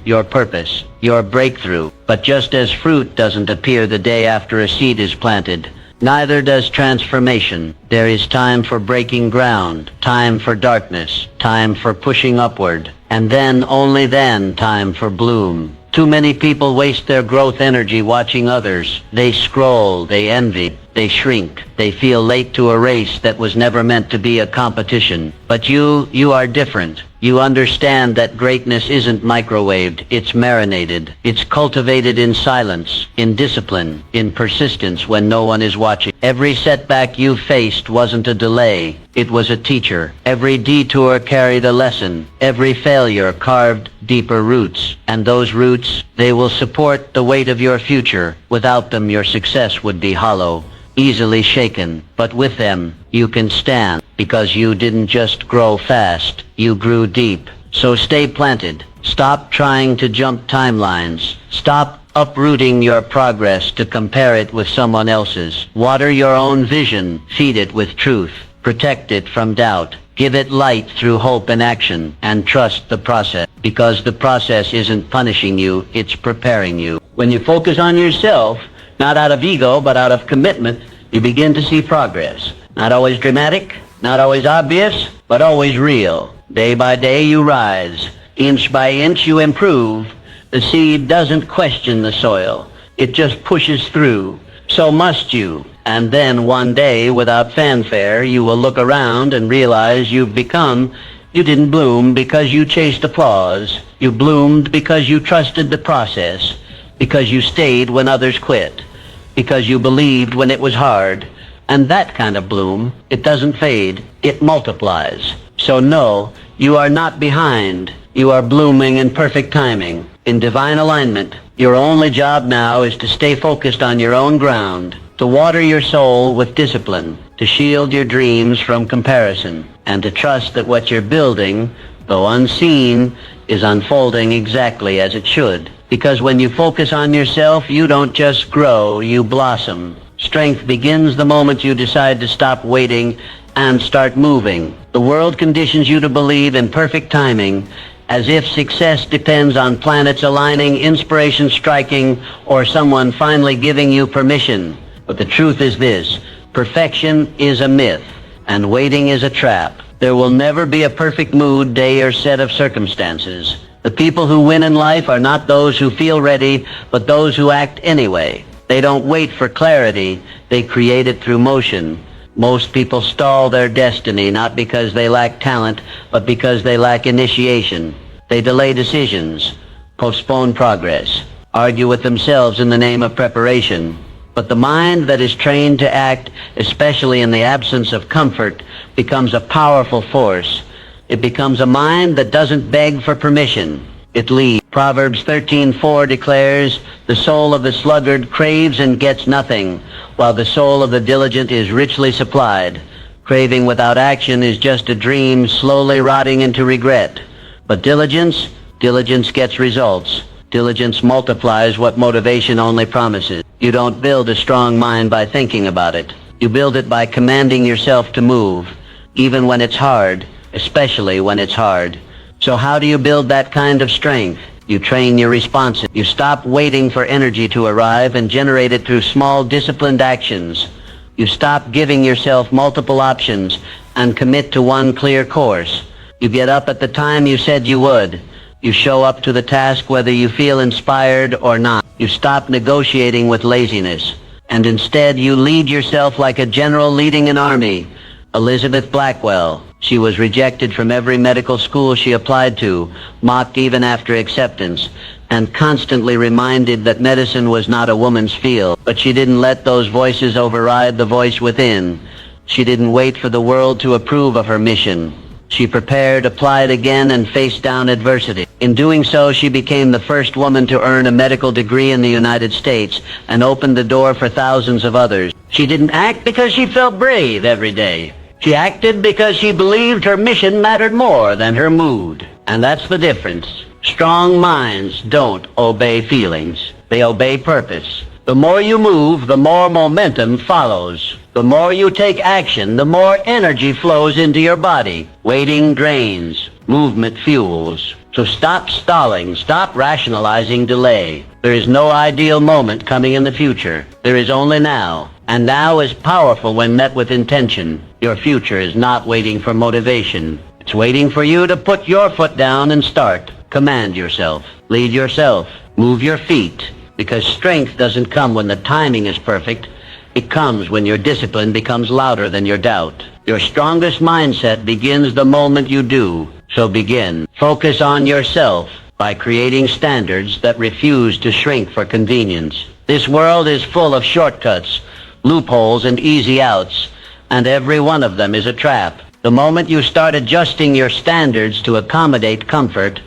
mission, your purpose, your breakthrough. But just as fruit doesn't appear the day after a seed is planted, neither does transformation. There is time for breaking ground, time for darkness, time for pushing upward, and then, only then, time for bloom. Too many people waste their growth energy watching others. They scroll, they envy, they shrink, they feel late to a race that was never meant to be a competition. But you are different. You understand that greatness isn't microwaved, it's marinated. It's cultivated in silence, in discipline, in persistence when no one is watching. Every setback you faced wasn't a delay, it was a teacher. Every detour carried a lesson. Every failure carved deeper roots. And those roots, they will support the weight of your future. Without them, your success would be hollow, easily shaken. But with them, you can stand, because you didn't just grow fast, you grew deep. So stay planted. Stop trying to jump timelines. Stop uprooting your progress to compare it with someone else's. Water your own vision. Feed it with truth. Protect it from doubt. Give it light through hope and action. And trust the process, because the process isn't punishing you, it's preparing you. When you focus on yourself, not out of ego, but out of commitment, you begin to see progress. Not always dramatic, not always obvious, but always real. Day by day you rise. Inch by inch you improve. The seed doesn't question the soil. It just pushes through. So must you. And then one day, without fanfare, you will look around and realize you didn't bloom because you chased applause. You bloomed because you trusted the process, because you stayed when others quit, because you believed when it was hard. And that kind of bloom, it doesn't fade, it multiplies. So no, you are not behind. You are blooming in perfect timing, in divine alignment. Your only job now is to stay focused on your own ground, to water your soul with discipline, to shield your dreams from comparison, and to trust that what you're building, though unseen, is unfolding exactly as it should. Because when you focus on yourself, you don't just grow, you blossom. Strength begins the moment you decide to stop waiting and start moving. The world conditions you to believe in perfect timing, as if success depends on planets aligning, inspiration striking, or someone finally giving you permission. But the truth is this: perfection is a myth, and waiting is a trap. There will never be a perfect mood, day, or set of circumstances. The people who win in life are not those who feel ready, but those who act anyway. They don't wait for clarity, they create it through motion. Most people stall their destiny not because they lack talent, but because they lack initiation. They delay decisions, postpone progress, argue with themselves in the name of preparation. But the mind that is trained to act, especially in the absence of comfort, becomes a powerful force. It becomes a mind that doesn't beg for permission. It leads. Proverbs 13:4 declares, "The soul of the sluggard craves and gets nothing, while the soul of the diligent is richly supplied." Craving without action is just a dream slowly rotting into regret. But diligence gets results. Diligence multiplies what motivation only promises. You don't build a strong mind by thinking about it. You build it by commanding yourself to move, even when it's hard, especially when it's hard. So how do you build that kind of strength? You train your responses. You stop waiting for energy to arrive and generate it through small, disciplined actions. You stop giving yourself multiple options and commit to one clear course. You get up at the time you said you would. You show up to the task whether you feel inspired or not. You stop negotiating with laziness, and instead you lead yourself like a general leading an army. Elizabeth Blackwell. She was rejected from every medical school she applied to, mocked even after acceptance, and constantly reminded that medicine was not a woman's field. But she didn't let those voices override the voice within. She didn't wait for the world to approve of her mission. She prepared, applied again, and faced down adversity. In doing so, she became the first woman to earn a medical degree in the United States and opened the door for thousands of others. She didn't act because she felt brave every day. She acted because she believed her mission mattered more than her mood. And that's the difference. Strong minds don't obey feelings. They obey purpose. The more you move, the more momentum follows. The more you take action, the more energy flows into your body. Waiting drains. Movement fuels. So stop stalling, stop rationalizing delay. There is no ideal moment coming in the future. There is only now. And now is powerful when met with intention. Your future is not waiting for motivation. It's waiting for you to put your foot down and start. Command yourself. Lead yourself. Move your feet. Because strength doesn't come when the timing is perfect. It comes when your discipline becomes louder than your doubt. Your strongest mindset begins the moment you do. So begin. Focus on yourself by creating standards that refuse to shrink for convenience. This world is full of shortcuts, loopholes, and easy outs, and every one of them is a trap. The moment you start adjusting your standards to accommodate comfort,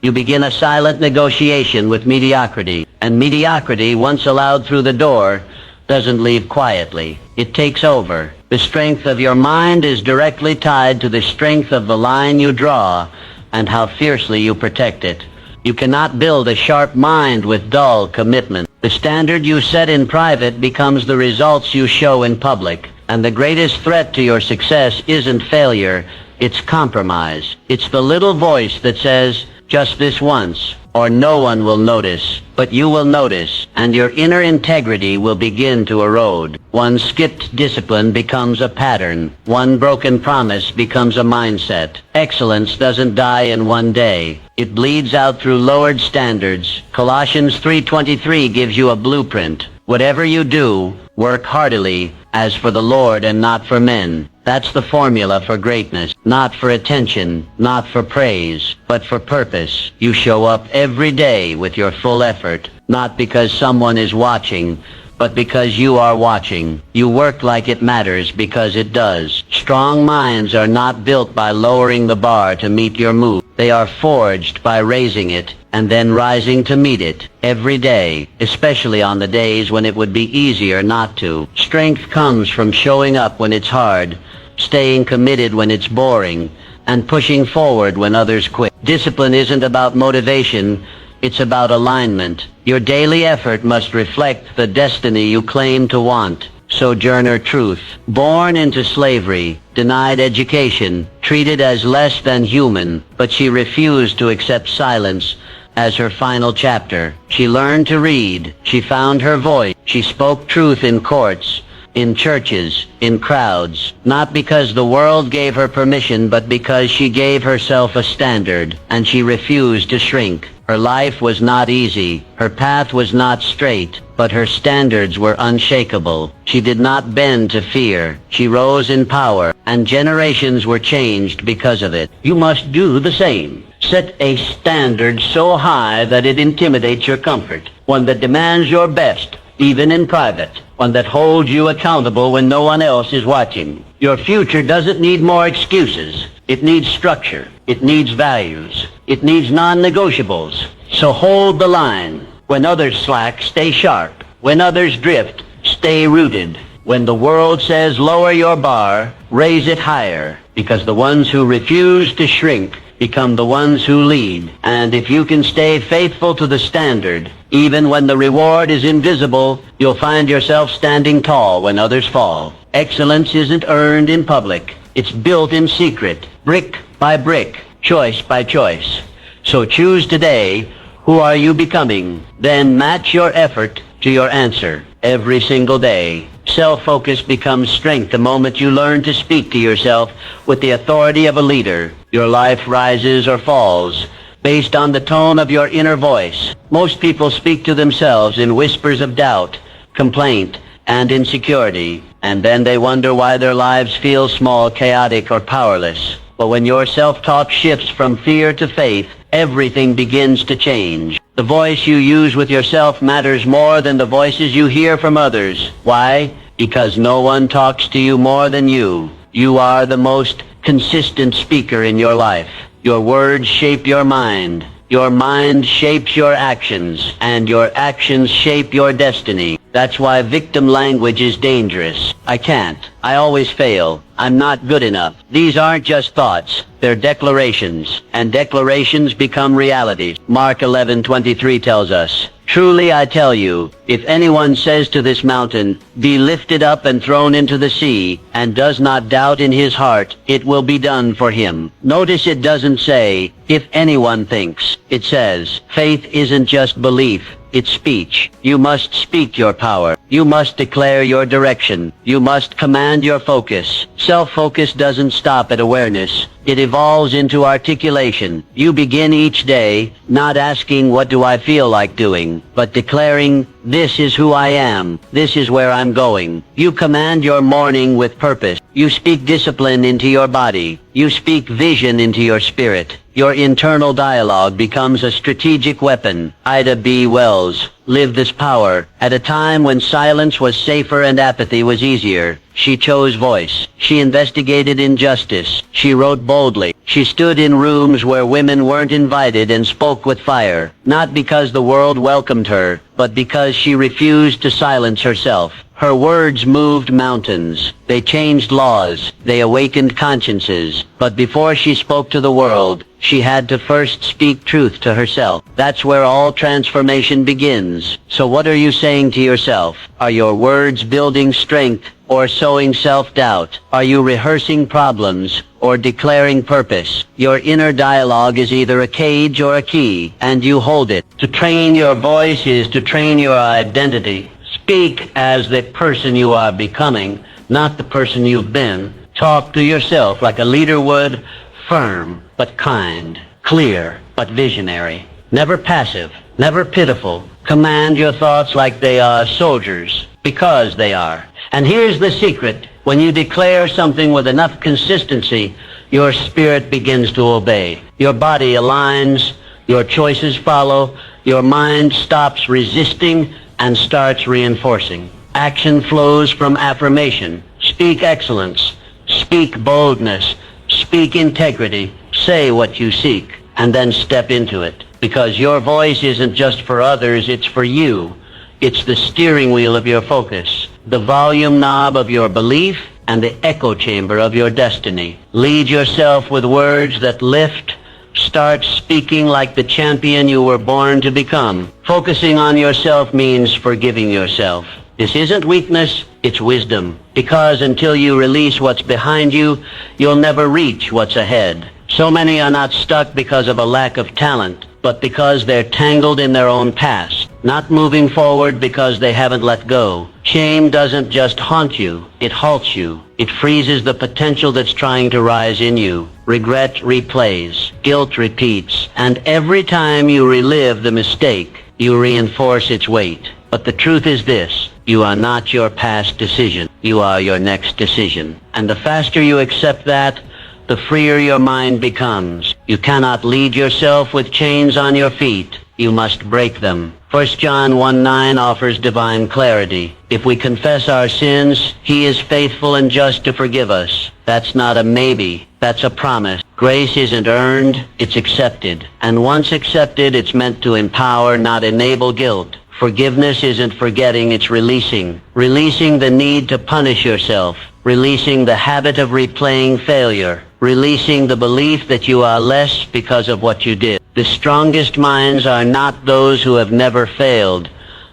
you begin a silent negotiation with mediocrity. And mediocrity, once allowed through the door, doesn't leave quietly. It takes over. The strength of your mind is directly tied to the strength of the line you draw and how fiercely you protect it. You cannot build a sharp mind with dull commitment. The standard you set in private becomes the results you show in public. And the greatest threat to your success isn't failure, it's compromise. It's the little voice that says, just this once, or no one will notice, but you will notice, and your inner integrity will begin to erode. One skipped discipline becomes a pattern. One broken promise becomes a mindset. Excellence doesn't die in one day. It bleeds out through lowered standards. Colossians 3:23 gives you a blueprint. Whatever you do, work heartily, as for the Lord and not for men. That's the formula for greatness. Not for attention, not for praise, but for purpose. You show up every day with your full effort, not because someone is watching, but because you are watching. You work like it matters because it does. Strong minds are not built by lowering the bar to meet your mood. They are forged by raising it and then rising to meet it every day, especially on the days when it would be easier not to. Strength comes from showing up when it's hard, staying committed when it's boring, and pushing forward when others quit. Discipline isn't about motivation, it's about alignment. Your daily effort must reflect the destiny you claim to want. Sojourner Truth, born into slavery, denied education, treated as less than human, but she refused to accept silence as her final chapter. She learned to read. She found her voice. She spoke truth in courts, in churches, in crowds, not because the world gave her permission, but because she gave herself a standard, and she refused to shrink. Her life was not easy. Her path was not straight, but her standards were unshakable. She did not bend to fear. She rose in power, and generations were changed because of it. You must do the same. Set a standard so high that it intimidates your comfort, one that demands your best, even in private, one that holds you accountable when no one else is watching. Your future doesn't need more excuses. It needs structure. It needs values. It needs non-negotiables. So hold the line. When others slack, stay sharp. When others drift, stay rooted. When the world says lower your bar, raise it higher, because the ones who refuse to shrink become the ones who lead. And if you can stay faithful to the standard, even when the reward is invisible, you'll find yourself standing tall when others fall. Excellence isn't earned in public. It's built in secret, brick by brick, choice by choice. So choose today, who are you becoming? Then match your effort to your answer every single day. Self-focus becomes strength the moment you learn to speak to yourself with the authority of a leader. Your life rises or falls based on the tone of your inner voice. Most people speak to themselves in whispers of doubt, complaint, and insecurity, and then they wonder why their lives feel small, chaotic, or powerless. But when your self-talk shifts from fear to faith, everything begins to change. The voice you use with yourself matters more than the voices you hear from others. Why? Because no one talks to you more than you. You are the most consistent speaker in your life. Your words shape your mind. Your mind shapes your actions, and your actions shape your destiny. That's why victim language is dangerous. I can't. I always fail. I'm not good enough. These aren't just thoughts. They're declarations, and declarations become realities. Mark 11:23 tells us, Truly I tell you, if anyone says to this mountain, be lifted up and thrown into the sea, and does not doubt in his heart, it will be done for him. Notice it doesn't say, if anyone thinks. It says, faith isn't just belief. It's speech. You must speak your power. You must declare your direction. You must command your focus. Self-focus doesn't stop at awareness. It evolves into articulation. You begin each day not asking what do I feel like doing, but declaring this is who I am. This is where I'm going. You command your morning with purpose. You speak discipline into your body. You speak vision into your spirit. Your internal dialogue becomes a strategic weapon. Ida B. Wells lived this power at a time when silence was safer and apathy was easier. She chose voice. She investigated injustice. She wrote boldly. She stood in rooms where women weren't invited and spoke with fire, not because the world welcomed her, but because she refused to silence herself. Her words moved mountains. They changed laws. They awakened consciences. But before she spoke to the world, she had to first speak truth to herself. That's where all transformation begins. So what are you saying to yourself? Are your words building strength or sowing self-doubt? Are you rehearsing problems or declaring purpose? Your inner dialogue is either a cage or a key, and you hold it. To train your voice is to train your identity. Speak as the person you are becoming, not the person you've been. Talk to yourself like a leader would, firm but kind, clear but visionary. Never passive, never pitiful. Command your thoughts like they are soldiers, because they are. And here's the secret. When you declare something with enough consistency, your spirit begins to obey. Your body aligns, your choices follow, your mind stops resisting and starts reinforcing. Action flows from affirmation. Speak excellence. Speak boldness. Speak integrity. Say what you seek, and then step into it. Because your voice isn't just for others, it's for you. It's the steering wheel of your focus, the volume knob of your belief, and the echo chamber of your destiny. Lead yourself with words that lift. Start speaking like the champion you were born to become. Focusing on yourself means forgiving yourself. This isn't weakness, it's wisdom. Because until you release what's behind you, you'll never reach what's ahead. So many are not stuck because of a lack of talent, but because they're tangled in their own past, not moving forward because they haven't let go. Shame doesn't just haunt you, it halts you. It freezes the potential that's trying to rise in you. Regret replays, guilt repeats, and every time you relive the mistake, you reinforce its weight. But the truth is this: you are not your past decision. You are your next decision. And the faster you accept that, the freer your mind becomes. You cannot lead yourself with chains on your feet. You must break them. 1 John 1:9 offers divine clarity. If we confess our sins, He is faithful and just to forgive us. That's not a maybe. That's a promise. Grace isn't earned, it's accepted. And once accepted, it's meant to empower, not enable guilt. Forgiveness isn't forgetting, it's releasing. Releasing the need to punish yourself. Releasing the habit of replaying failure. Releasing the belief that you are less because of what you did. The strongest minds are not those who have never failed,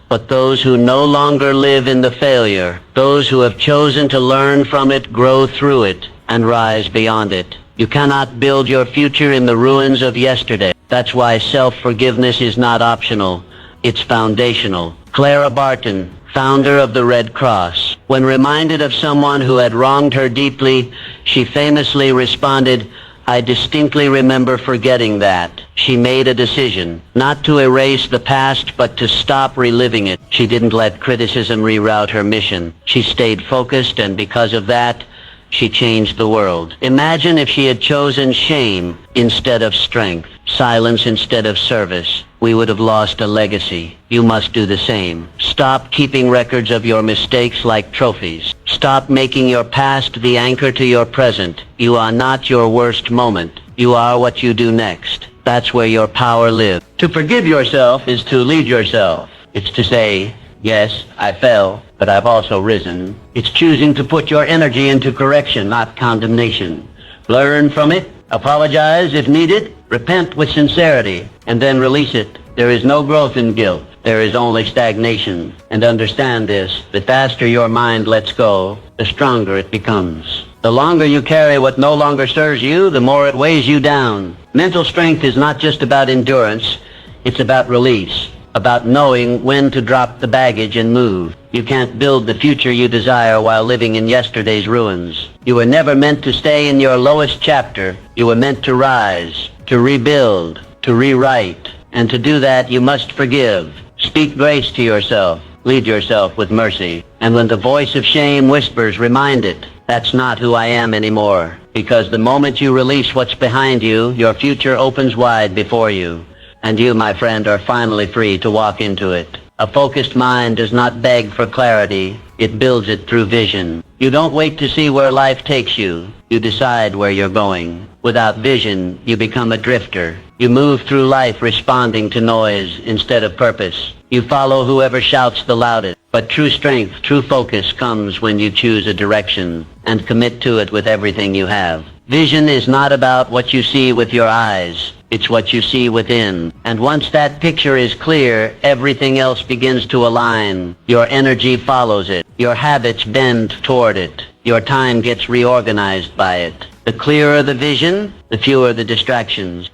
but those who no longer live in the failure. Those who have chosen to learn from it, grow through it, and rise beyond it. You cannot build your future in the ruins of yesterday. That's why self-forgiveness is not optional. It's foundational. Clara Barton, founder of the Red Cross, when reminded of someone who had wronged her deeply, she famously responded, "I distinctly remember forgetting that." She made a decision, not to erase the past, but to stop reliving it. She didn't let criticism reroute her mission. She stayed focused, and because of that, she changed the world. Imagine if she had chosen shame instead of strength, silence instead of service. We would have lost a legacy. You must do the same. Stop keeping records of your mistakes like trophies. Stop making your past the anchor to your present. You are not your worst moment. You are what you do next. That's where your power lives. To forgive yourself is to lead yourself. It's to say, yes, I fell, but I've also risen. It's choosing to put your energy into correction, not condemnation. Learn from it, apologize if needed, repent with sincerity, and then release it. There is no growth in guilt. there is only stagnation. And understand this, the faster your mind lets go, the stronger it becomes. The longer you carry what no longer serves you, the more it weighs you down. Mental strength is not just about endurance, it's about release, about knowing when to drop the baggage and move. You can't build the future you desire while living in yesterday's ruins. You were never meant to stay in your lowest chapter. You were meant to rise, to rebuild, to rewrite. And to do that, you must forgive. Speak grace to yourself. Lead yourself with mercy. And when the voice of shame whispers, remind it, that's not who I am anymore. Because the moment you release what's behind you, your future opens wide before you. And you, my friend, are finally free to walk into it. A focused mind does not beg for clarity. It builds it through vision. You don't wait to see where life takes you. You decide where you're going. Without vision, you become a drifter. You move through life responding to noise instead of purpose. You follow whoever shouts the loudest. But true strength, true focus comes when you choose a direction and commit to it with everything you have. Vision is not about what you see with your eyes. It's what you see within. And once that picture is clear, everything else begins to align. Your energy follows it. Your habits bend toward it. Your time gets reorganized by it. The clearer the vision, the fewer the distractions.